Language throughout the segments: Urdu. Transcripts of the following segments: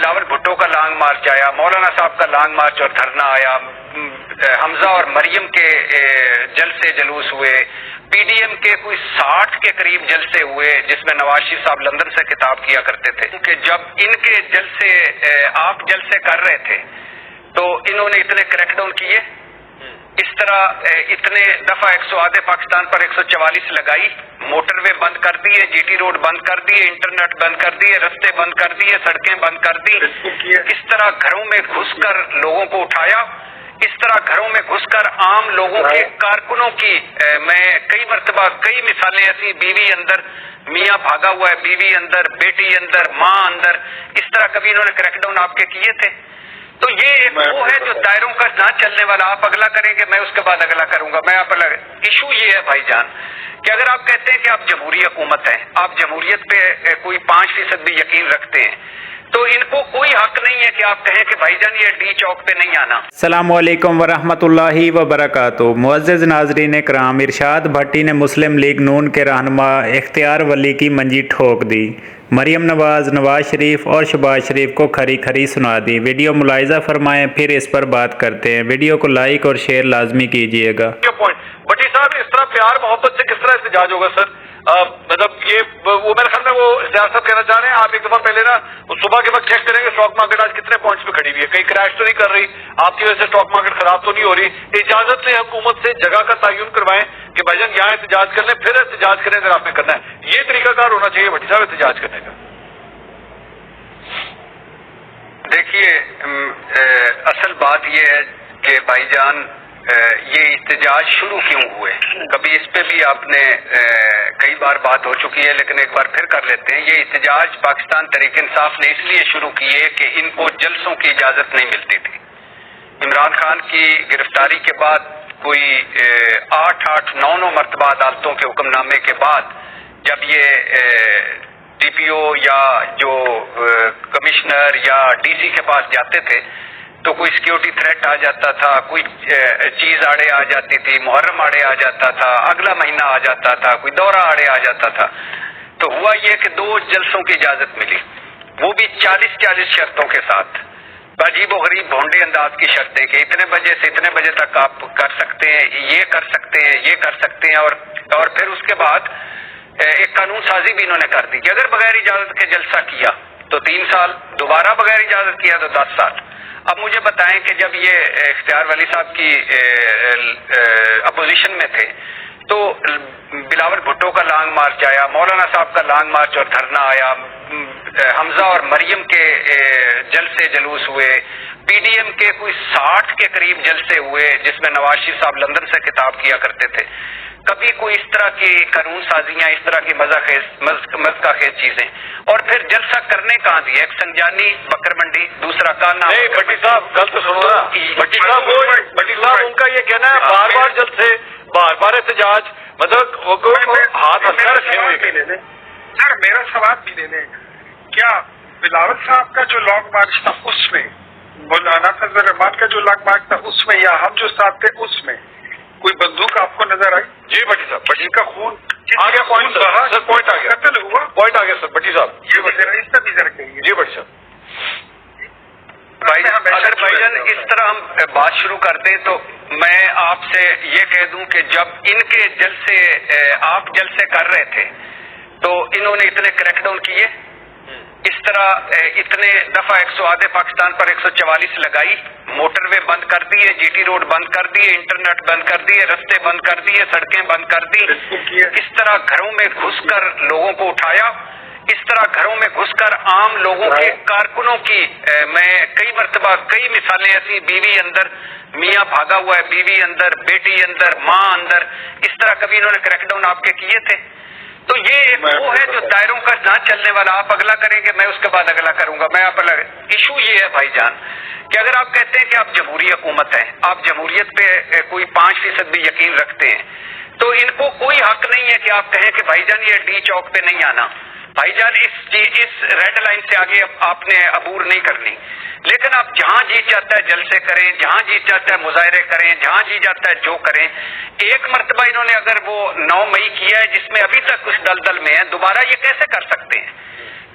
بلاول بھٹو کا لانگ مارچ آیا، مولانا صاحب کا لانگ مارچ اور دھرنا آیا، حمزہ اور مریم کے جلسے جلوس ہوئے، پی ڈی ایم کے کوئی 60 کے قریب جلسے ہوئے جس میں نواز شریف صاحب لندن سے خطاب کیا کرتے تھے کہ جب ان کے جلسے آپ جلسے کر رہے تھے تو انہوں نے اتنے کریک ڈاؤن کیے، اس طرح اتنے دفعہ 108 پاکستان پر 144 لگائی، موٹر وے بند کر دیے، جی ٹی روڈ بند کر دیے، انٹرنیٹ بند کر دیے، رستے بند کر دیے، سڑکیں بند کر دی، اس طرح گھروں میں گھس کر لوگوں کو اٹھایا، اس طرح گھروں میں گھس کر عام لوگوں کے کارکنوں کی میں کئی مرتبہ کئی مثالیں ایسی، بیوی اندر، میاں بھاگا ہوا ہے، بیوی اندر، بیٹی اندر، ماں اندر، اس طرح کبھی انہوں نے کریک ڈاؤن آپ کے کیے تھے؟ تو یہ ایک وہ ہے جو دائروں کا نہ چلنے والا، آپ اگلا کریں گے میں اس کے بعد اگلا کروں گا، میں آپ ایشو یہ ہے بھائی جان کہ اگر آپ کہتے ہیں کہ آپ جمہوری حکومت ہیں، آپ جمہوریت پہ کوئی 5% بھی یقین رکھتے ہیں، تو ان کو کوئی حق نہیں ہے کہ آپ کہیں کہ بھائی جان یہ ڈی چوک پہ نہیں آنا۔ السلام علیکم ورحمۃ اللہ وبرکاتہ۔ معزز ناظرین کرام، ارشاد بھٹی نے مسلم لیگ نون کے رہنما اختیار ولی کی منجی ٹھوک دی، مریم نواز، نواز شریف اور شہباز شریف کو کھری کھری سنا دی۔ ویڈیو ملاحظہ فرمائیں، پھر اس پر بات کرتے ہیں۔ ویڈیو کو لائک اور شیئر لازمی کیجیے گا۔ بھٹی صاحب، اس طرح پیار محبت سے کس طرح احتجاج ہوگا سر؟ مطلب یہ وہ میرے خیال میں وہ اختیار صاحب کہنا چاہ رہے ہیں، آپ ایک دفعہ پہلے نا صبح کے وقت چیک کریں گے اسٹاک مارکیٹ آج کتنے پوائنٹس پہ کھڑی ہوئی ہے، کہیں کریش تو نہیں کر رہی، آپ کی وجہ سے اسٹاک مارکیٹ خراب تو نہیں ہو رہی؟ اجازت لیں حکومت سے، جگہ کا تعین کروائیں کہ بھائی جان یہاں احتجاج کر لیں، پھر احتجاج کریں اگر آپ نے کرنا ہے۔ یہ طریقہ کار ہونا چاہیے بھٹی صاحب احتجاج کرنے کا۔ دیکھیے اصل بات یہ ہے کہ بھائی جان یہ احتجاج شروع کیوں ہوئے، کبھی اس پہ بھی آپ نے کئی بار بات ہو چکی ہے لیکن ایک بار پھر کر لیتے ہیں۔ یہ احتجاج پاکستان تحریک انصاف نے اس لیے شروع کیے کہ ان کو جلسوں کی اجازت نہیں ملتی تھی۔ عمران خان کی گرفتاری کے بعد کوئی 8-9 مرتبہ عدالتوں کے حکم نامے کے بعد جب یہ ڈی پی او یا جو کمشنر یا ڈی سی کے پاس جاتے تھے تو کوئی سیکیورٹی تھریٹ آ جاتا تھا، کوئی چیز آڑے آ جاتی تھی، محرم آڑے آ جاتا تھا، اگلا مہینہ آ جاتا تھا، کوئی دورہ آڑے آ جاتا تھا، تو ہوا یہ کہ 2 جلسوں کی اجازت ملی، وہ بھی 40 شرطوں کے ساتھ، عجیب و غریب بھونڈے انداز کی شرطیں کہ اتنے بجے سے اتنے بجے تک آپ کر سکتے ہیں، یہ کر سکتے ہیں، یہ کر سکتے ہیں، اور پھر اس کے بعد ایک قانون سازی بھی انہوں نے کر دی کہ اگر بغیر اجازت کے جلسہ کیا تو 3 سال، دوبارہ بغیر اجازت کیا تو 10 سال۔ اب مجھے بتائیں کہ جب یہ اختیار ولی صاحب کی اپوزیشن میں تھے تو بلاول بھٹو کا لانگ مارچ آیا، مولانا صاحب کا لانگ مارچ اور دھرنا آیا، حمزہ اور مریم کے جلسے جلوس ہوئے، پی ڈی ایم کے کوئی 60 کے قریب جلسے ہوئے جس میں نواز شریف صاحب لندن سے خطاب کیا کرتے تھے۔ کبھی کوئی اس طرح کی قانون سازیاں، اس طرح کی مذاق خیز چیزیں، اور پھر جلسہ کرنے کہاں دی؟ ایک سنجانی بکر منڈی، دوسرا کانا۔ نہیں بھٹی صاحب گل تو سنو نا، بھٹی صاحب ان کا یہ کہنا ہے بار بار جلسے، بار بار احتجاج، مطلب ہاتھ ہتھیار رکھے ہوئے۔ سر میرا سوال بھی لے لیں، کیا بلاول صاحب کا جو لانگ مارچ تھا اس میں، مولانا فضل الرحمان کا جو لانگ مارچ تھا اس میں، یا ہم جو ساتھ تھے اس میں کوئی بندوق آپ کو نظر آئی؟ جی بھٹی صاحب، بٹی کا خون آ گیا پوائنٹ سر، پوائنٹ آ گیا، قتل ہوا، پوائنٹ آ گیا سر بھٹی صاحب۔ یہ وغیرہ اس کا بھی ذرا کہیے۔ جی بھٹی صاحب۔ اگر بھائی جان اس طرح ہم بات شروع کر دیں تو میں آپ سے یہ کہہ دوں کہ جب ان کے جلسے آپ جلسے کر رہے تھے تو انہوں نے اتنے کریک ڈاؤن کیے، اس طرح اتنے دفعہ 108 پاکستان پر 144 لگائی، موٹر وے بند کر دیے، جی ٹی روڈ بند کر دیے، انٹرنیٹ بند کر دیے، رستے بند کر دیے، سڑکیں بند کر دی، اس طرح گھروں میں گھس کر لوگوں کو اٹھایا، اس طرح گھروں میں گھس کر عام لوگوں کے کارکنوں کی میں کئی مرتبہ کئی مثالیں ایسی، بیوی اندر، میاں بھاگا ہوا ہے، بیوی اندر، بیٹی اندر، ماں اندر، اس طرح کبھی انہوں نے کریک ڈاؤن آپ کے کیے تھے؟ تو یہ ایک وہ ہے جو دائروں کا نہ چلنے والا، آپ اگلا کریں گے میں اس کے بعد اگلا کروں گا، میں آپ ایشو یہ ہے بھائی جان کہ اگر آپ کہتے ہیں کہ آپ جمہوری حکومت ہیں، آپ جمہوریت پہ کوئی 5% بھی یقین رکھتے ہیں، تو ان کو کوئی حق نہیں ہے کہ آپ کہیں کہ بھائی جان یہ ڈی چوک پہ نہیں آنا، بھائی جان اس ریڈ لائن سے آگے آپ نے عبور نہیں کرنی، لیکن آپ جہاں جی چاہتا ہے جلسے کریں، جہاں جی چاہتا ہے مظاہرے کریں، جہاں جی چاہتا ہے جو کریں۔ ایک مرتبہ انہوں نے اگر وہ 9 مئی کیا ہے جس میں ابھی تک کچھ دلدل میں ہے، دوبارہ یہ کیسے کر سکتے ہیں؟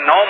9